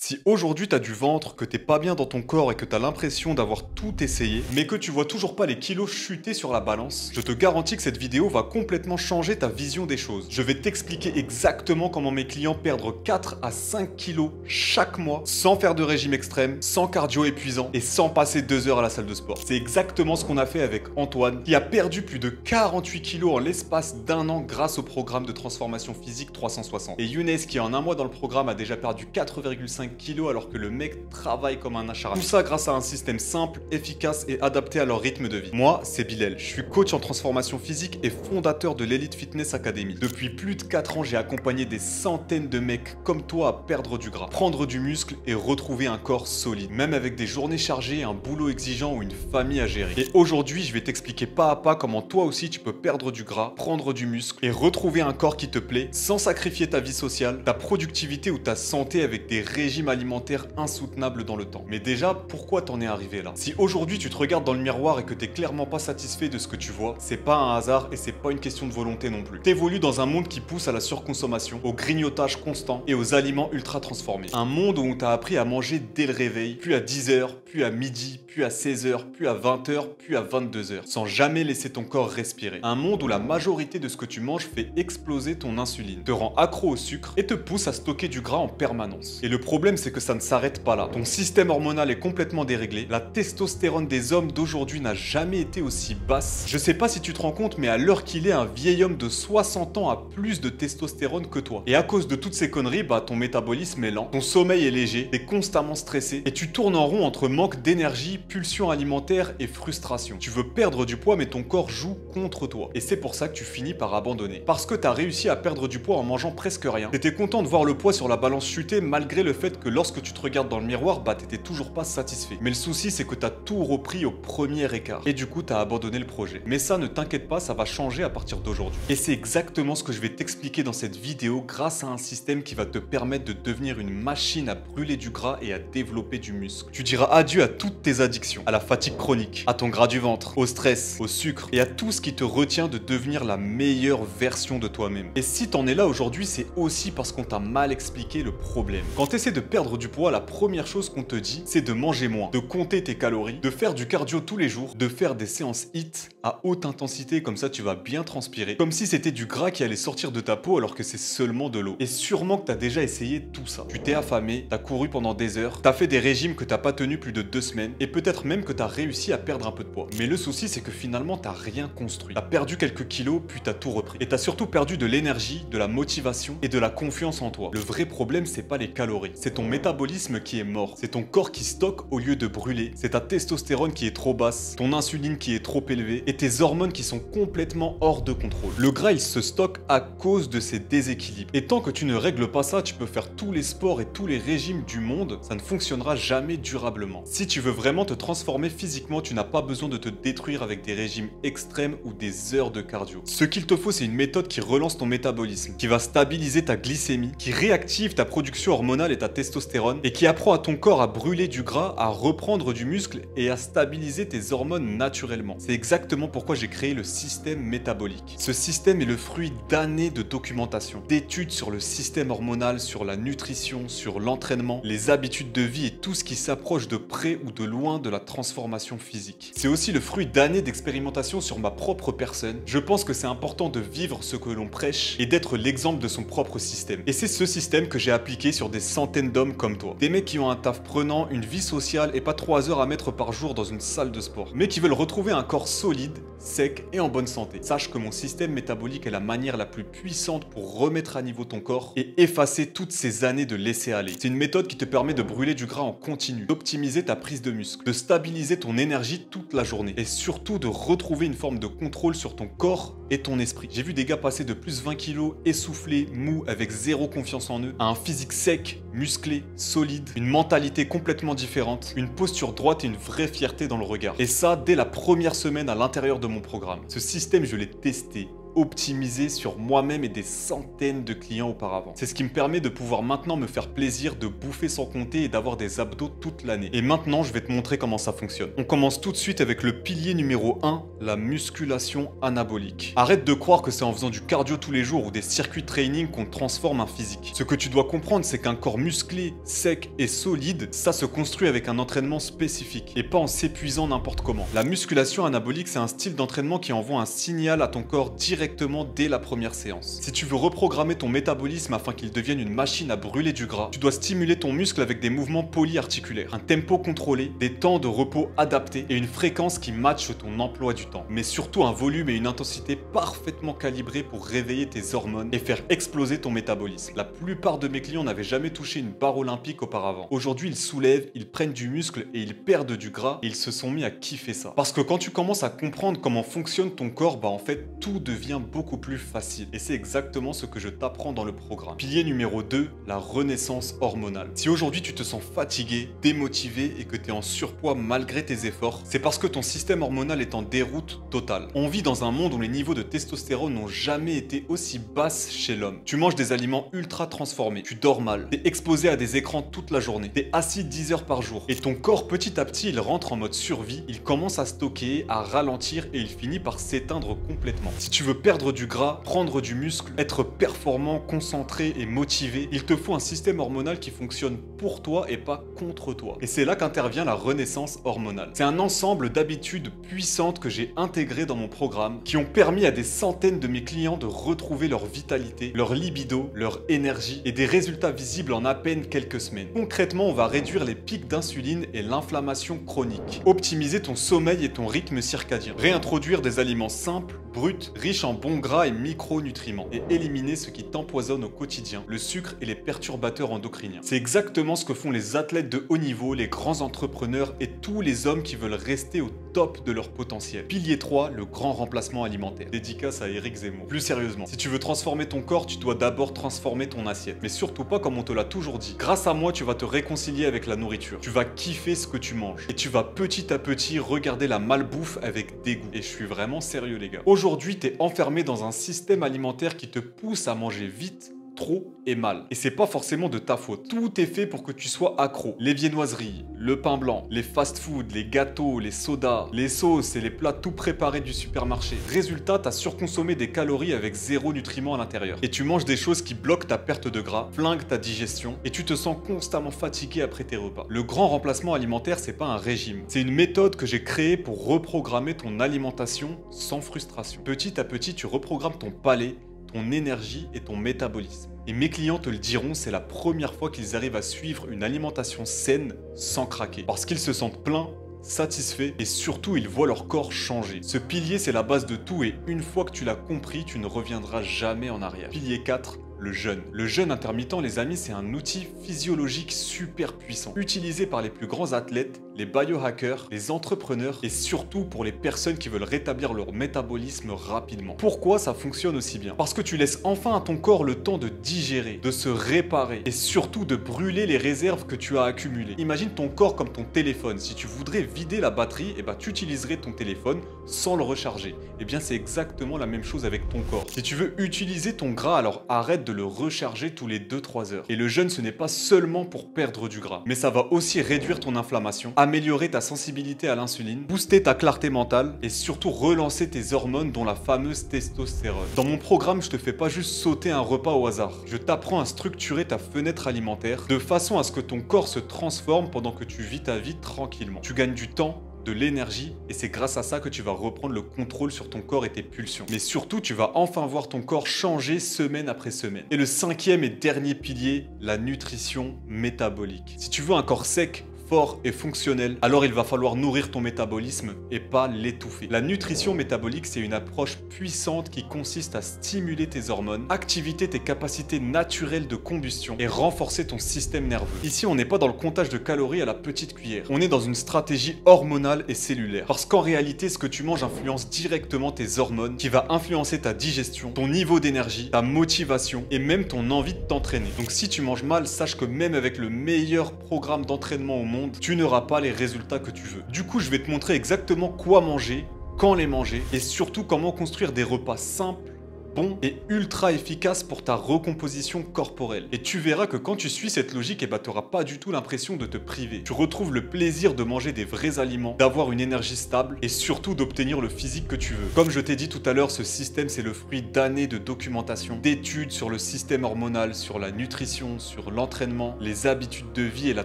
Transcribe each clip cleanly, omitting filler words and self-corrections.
Si aujourd'hui t'as du ventre, que t'es pas bien dans ton corps et que t'as l'impression d'avoir tout essayé, mais que tu vois toujours pas les kilos chuter sur la balance, je te garantis que cette vidéo va complètement changer ta vision des choses. Je vais t'expliquer exactement comment mes clients perdent 4 à 5 kilos chaque mois, sans faire de régime extrême, sans cardio épuisant et sans passer 2 heures à la salle de sport. C'est exactement ce qu'on a fait avec Antoine, qui a perdu plus de 48 kilos en l'espace d'un an grâce au programme de transformation physique 360. Et Younes, qui en un mois dans le programme a déjà perdu 4,5 kilos alors que le mec travaille comme un acharné. Tout ça grâce à un système simple, efficace et adapté à leur rythme de vie. Moi, c'est Bilal, je suis coach en transformation physique et fondateur de l'Elite Fitness Academy. Depuis plus de 4 ans, j'ai accompagné des centaines de mecs comme toi à perdre du gras, prendre du muscle et retrouver un corps solide, même avec des journées chargées, un boulot exigeant ou une famille à gérer. Et aujourd'hui, je vais t'expliquer pas à pas comment toi aussi tu peux perdre du gras, prendre du muscle et retrouver un corps qui te plaît sans sacrifier ta vie sociale, ta productivité ou ta santé avec des régimes alimentaire insoutenable dans le temps. Mais déjà, pourquoi t'en es arrivé là? Si aujourd'hui tu te regardes dans le miroir et que t'es clairement pas satisfait de ce que tu vois, c'est pas un hasard et c'est pas une question de volonté non plus. T'évolues dans un monde qui pousse à la surconsommation, au grignotage constant et aux aliments ultra transformés. Un monde où on t'a appris à manger dès le réveil, puis à 10h, puis à midi, puis à 16h, puis à 20h, puis à 22h, sans jamais laisser ton corps respirer. Un monde où la majorité de ce que tu manges fait exploser ton insuline, te rend accro au sucre et te pousse à stocker du gras en permanence. Et le problème, c'est que ça ne s'arrête pas là. Ton système hormonal est complètement déréglé. La testostérone des hommes d'aujourd'hui n'a jamais été aussi basse. Je sais pas si tu te rends compte, mais à l'heure qu'il est, un vieil homme de 60 ans a plus de testostérone que toi. Et à cause de toutes ces conneries, ton métabolisme est lent, ton sommeil est léger, t'es constamment stressé et tu tournes en rond entre manque d'énergie, pulsion alimentaire et frustration. Tu veux perdre du poids, mais ton corps joue contre toi. Et c'est pour ça que tu finis par abandonner. Parce que t'as réussi à perdre du poids en mangeant presque rien. T'étais content de voir le poids sur la balance chuter malgré le fait que lorsque tu te regardes dans le miroir, t'étais toujours pas satisfait. Mais le souci, c'est que t'as tout repris au premier écart. Et du coup, t'as abandonné le projet. Mais ça, ne t'inquiète pas, ça va changer à partir d'aujourd'hui. Et c'est exactement ce que je vais t'expliquer dans cette vidéo grâce à un système qui va te permettre de devenir une machine à brûler du gras et à développer du muscle. Tu diras adieu à toutes tes addictions, à la fatigue chronique, à ton gras du ventre, au stress, au sucre et à tout ce qui te retient de devenir la meilleure version de toi-même. Et si t'en es là aujourd'hui, c'est aussi parce qu'on t'a mal expliqué le problème. Quand t'essaies de perdre du poids, la première chose qu'on te dit, c'est de manger moins, de compter tes calories, de faire du cardio tous les jours, de faire des séances HIIT à haute intensité, comme ça tu vas bien transpirer, comme si c'était du gras qui allait sortir de ta peau alors que c'est seulement de l'eau. Et sûrement que t'as déjà essayé tout ça. Tu t'es affamé, t'as couru pendant des heures, t'as fait des régimes que t'as pas tenu plus de 2 semaines, et peut-être même que t'as réussi à perdre un peu de poids. Mais le souci, c'est que finalement t'as rien construit. T'as perdu quelques kilos, puis t'as tout repris. Et t'as surtout perdu de l'énergie, de la motivation et de la confiance en toi. Le vrai problème, c'est pas les calories, c'est ton métabolisme qui est mort. C'est ton corps qui stocke au lieu de brûler. C'est ta testostérone qui est trop basse, ton insuline qui est trop élevée et tes hormones qui sont complètement hors de contrôle. Le gras, il se stocke à cause de ces déséquilibres. Et tant que tu ne règles pas ça, tu peux faire tous les sports et tous les régimes du monde, ça ne fonctionnera jamais durablement. Si tu veux vraiment te transformer physiquement, tu n'as pas besoin de te détruire avec des régimes extrêmes ou des heures de cardio. Ce qu'il te faut, c'est une méthode qui relance ton métabolisme, qui va stabiliser ta glycémie, qui réactive ta production hormonale et ta testostérone et qui apprend à ton corps à brûler du gras, à reprendre du muscle et à stabiliser tes hormones naturellement. C'est exactement pourquoi j'ai créé le système métabolique. Ce système est le fruit d'années de documentation, d'études sur le système hormonal, sur la nutrition, sur l'entraînement, les habitudes de vie et tout ce qui s'approche de près ou de loin de la transformation physique. C'est aussi le fruit d'années d'expérimentation sur ma propre personne. Je pense que c'est important de vivre ce que l'on prêche et d'être l'exemple de son propre système. Et c'est ce système que j'ai appliqué sur des centaines d'hommes comme toi. Des mecs qui ont un taf prenant, une vie sociale et pas 3 heures à mettre par jour dans une salle de sport, mais qui veulent retrouver un corps solide, sec et en bonne santé. Sache que mon système métabolique est la manière la plus puissante pour remettre à niveau ton corps et effacer toutes ces années de laisser aller. C'est une méthode qui te permet de brûler du gras en continu, d'optimiser ta prise de muscle, de stabiliser ton énergie toute la journée et surtout de retrouver une forme de contrôle sur ton corps et ton esprit. J'ai vu des gars passer de plus 20 kilos, essoufflés, mous, avec zéro confiance en eux, à un physique sec, musclé, solide, une mentalité complètement différente, une posture droite et une vraie fierté dans le regard. Et ça, dès la première semaine à l'intérieur de mon programme. Ce système, je l'ai testé, optimisé sur moi-même et des centaines de clients auparavant. C'est ce qui me permet de pouvoir maintenant me faire plaisir, de bouffer sans compter et d'avoir des abdos toute l'année. Et maintenant, je vais te montrer comment ça fonctionne. On commence tout de suite avec le pilier numéro 1, la musculation anabolique. Arrête de croire que c'est en faisant du cardio tous les jours ou des circuits training qu'on transforme un physique. Ce que tu dois comprendre, c'est qu'un corps musclé, sec et solide, ça se construit avec un entraînement spécifique et pas en s'épuisant n'importe comment. La musculation anabolique, c'est un style d'entraînement qui envoie un signal à ton corps directement dès la première séance. Si tu veux reprogrammer ton métabolisme afin qu'il devienne une machine à brûler du gras, tu dois stimuler ton muscle avec des mouvements polyarticulaires, un tempo contrôlé, des temps de repos adaptés et une fréquence qui matche ton emploi du temps. Mais surtout un volume et une intensité parfaitement calibrés pour réveiller tes hormones et faire exploser ton métabolisme. La plupart de mes clients n'avaient jamais touché une barre olympique auparavant. Aujourd'hui, ils soulèvent, ils prennent du muscle et ils perdent du gras et ils se sont mis à kiffer ça. Parce que quand tu commences à comprendre comment fonctionne ton corps, bah en fait, tout devient beaucoup plus facile. Et c'est exactement ce que je t'apprends dans le programme. Pilier numéro 2, la renaissance hormonale. Si aujourd'hui tu te sens fatigué, démotivé et que tu es en surpoids malgré tes efforts, c'est parce que ton système hormonal est en déroute totale. On vit dans un monde où les niveaux de testostérone n'ont jamais été aussi basses chez l'homme. Tu manges des aliments ultra transformés, tu dors mal, t'es exposé à des écrans toute la journée, t'es assis 10 heures par jour et ton corps petit à petit il rentre en mode survie, il commence à stocker, à ralentir et il finit par s'éteindre complètement. Si tu veux perdre du gras, prendre du muscle, être performant, concentré et motivé, il te faut un système hormonal qui fonctionne pour toi et pas contre toi. Et c'est là qu'intervient la renaissance hormonale. C'est un ensemble d'habitudes puissantes que j'ai intégrées dans mon programme qui ont permis à des centaines de mes clients de retrouver leur vitalité, leur libido, leur énergie et des résultats visibles en à peine quelques semaines. Concrètement, on va réduire les pics d'insuline et l'inflammation chronique, optimiser ton sommeil et ton rythme circadien, réintroduire des aliments simples, bruts, riches en bons gras et micronutriments et éliminer ce qui t'empoisonne au quotidien, le sucre et les perturbateurs endocriniens. C'est exactement ce que font les athlètes de haut niveau, les grands entrepreneurs et tous les hommes qui veulent rester au top de leur potentiel. Pilier 3, le grand remplacement alimentaire. Dédicace à Éric Zemmour. Plus sérieusement, si tu veux transformer ton corps, tu dois d'abord transformer ton assiette. Mais surtout pas comme on te l'a toujours dit. Grâce à moi, tu vas te réconcilier avec la nourriture. Tu vas kiffer ce que tu manges. Et tu vas petit à petit regarder la malbouffe avec dégoût. Et je suis vraiment sérieux les gars. Aujourd'hui, t'es enfermé dans un système alimentaire qui te pousse à manger vite, trop et mal. Et c'est pas forcément de ta faute. Tout est fait pour que tu sois accro. Les viennoiseries, le pain blanc, les fast-food, les gâteaux, les sodas, les sauces et les plats tout préparés du supermarché. Résultat, t'as surconsommé des calories avec zéro nutriment à l'intérieur. Et tu manges des choses qui bloquent ta perte de gras, flinguent ta digestion et tu te sens constamment fatigué après tes repas. Le grand remplacement alimentaire, c'est pas un régime. C'est une méthode que j'ai créée pour reprogrammer ton alimentation sans frustration. Petit à petit, tu reprogrammes ton palais, ton énergie et ton métabolisme. Et mes clients te le diront, c'est la première fois qu'ils arrivent à suivre une alimentation saine sans craquer. Parce qu'ils se sentent pleins, satisfaits et surtout ils voient leur corps changer. Ce pilier c'est la base de tout et une fois que tu l'as compris, tu ne reviendras jamais en arrière. Pilier 4. Le jeûne. Le jeûne intermittent, les amis, c'est un outil physiologique super puissant, utilisé par les plus grands athlètes, les biohackers, les entrepreneurs et surtout pour les personnes qui veulent rétablir leur métabolisme rapidement. Pourquoi ça fonctionne aussi bien? Parce que tu laisses enfin à ton corps le temps de digérer, de se réparer et surtout de brûler les réserves que tu as accumulées. Imagine ton corps comme ton téléphone. Si tu voudrais vider la batterie, tu utiliserais ton téléphone sans le recharger. Et bien c'est exactement la même chose avec ton corps. Si tu veux utiliser ton gras, alors arrête de le recharger tous les 2-3 heures. Et le jeûne, ce n'est pas seulement pour perdre du gras, mais ça va aussi réduire ton inflammation, améliorer ta sensibilité à l'insuline, booster ta clarté mentale et surtout relancer tes hormones dont la fameuse testostérone. Dans mon programme, je te fais pas juste sauter un repas au hasard. Je t'apprends à structurer ta fenêtre alimentaire de façon à ce que ton corps se transforme pendant que tu vis ta vie tranquillement. Tu gagnes du temps, de l'énergie et c'est grâce à ça que tu vas reprendre le contrôle sur ton corps et tes pulsions. Mais surtout, tu vas enfin voir ton corps changer semaine après semaine. Et le cinquième et dernier pilier, la nutrition métabolique. Si tu veux un corps sec, fort et fonctionnel, alors il va falloir nourrir ton métabolisme et pas l'étouffer. La nutrition métabolique, c'est une approche puissante qui consiste à stimuler tes hormones, activer tes capacités naturelles de combustion et renforcer ton système nerveux. Ici, on n'est pas dans le comptage de calories à la petite cuillère. On est dans une stratégie hormonale et cellulaire. Parce qu'en réalité, ce que tu manges influence directement tes hormones, qui va influencer ta digestion, ton niveau d'énergie, ta motivation et même ton envie de t'entraîner. Donc si tu manges mal, sache que même avec le meilleur programme d'entraînement au monde, tu n'auras pas les résultats que tu veux. Du coup, je vais te montrer exactement quoi manger, quand les manger et surtout comment construire des repas simples, bon et ultra efficace pour ta recomposition corporelle. Et tu verras que quand tu suis cette logique, tu n'auras pas du tout l'impression de te priver. Tu retrouves le plaisir de manger des vrais aliments, d'avoir une énergie stable et surtout d'obtenir le physique que tu veux. Comme je t'ai dit tout à l'heure, ce système c'est le fruit d'années de documentation, d'études sur le système hormonal, sur la nutrition, sur l'entraînement, les habitudes de vie et la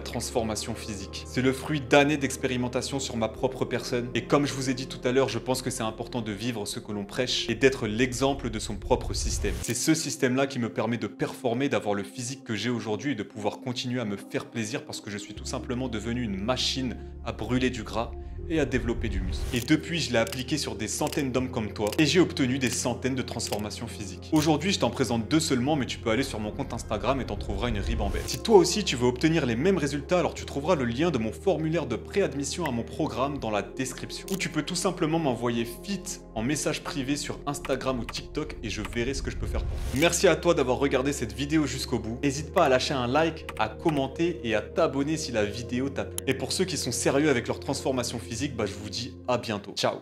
transformation physique. C'est le fruit d'années d'expérimentation sur ma propre personne et comme je vous ai dit tout à l'heure, je pense que c'est important de vivre ce que l'on prêche et d'être l'exemple de son propre système. C'est ce système-là qui me permet de performer, d'avoir le physique que j'ai aujourd'hui et de pouvoir continuer à me faire plaisir parce que je suis tout simplement devenu une machine à brûler du gras et à développer du muscle. Et depuis, je l'ai appliqué sur des centaines d'hommes comme toi et j'ai obtenu des centaines de transformations physiques. Aujourd'hui, je t'en présente 2 seulement, mais tu peux aller sur mon compte Instagram et t'en trouveras une ribambelle. Si toi aussi tu veux obtenir les mêmes résultats, alors tu trouveras le lien de mon formulaire de préadmission à mon programme dans la description. Ou tu peux tout simplement m'envoyer fit en message privé sur Instagram ou TikTok et je verrai ce que je peux faire pour toi. Merci à toi d'avoir regardé cette vidéo jusqu'au bout. N'hésite pas à lâcher un like, à commenter et à t'abonner si la vidéo t'a plu. Et pour ceux qui sont sérieux avec leur transformation physique, je vous dis à bientôt. Ciao.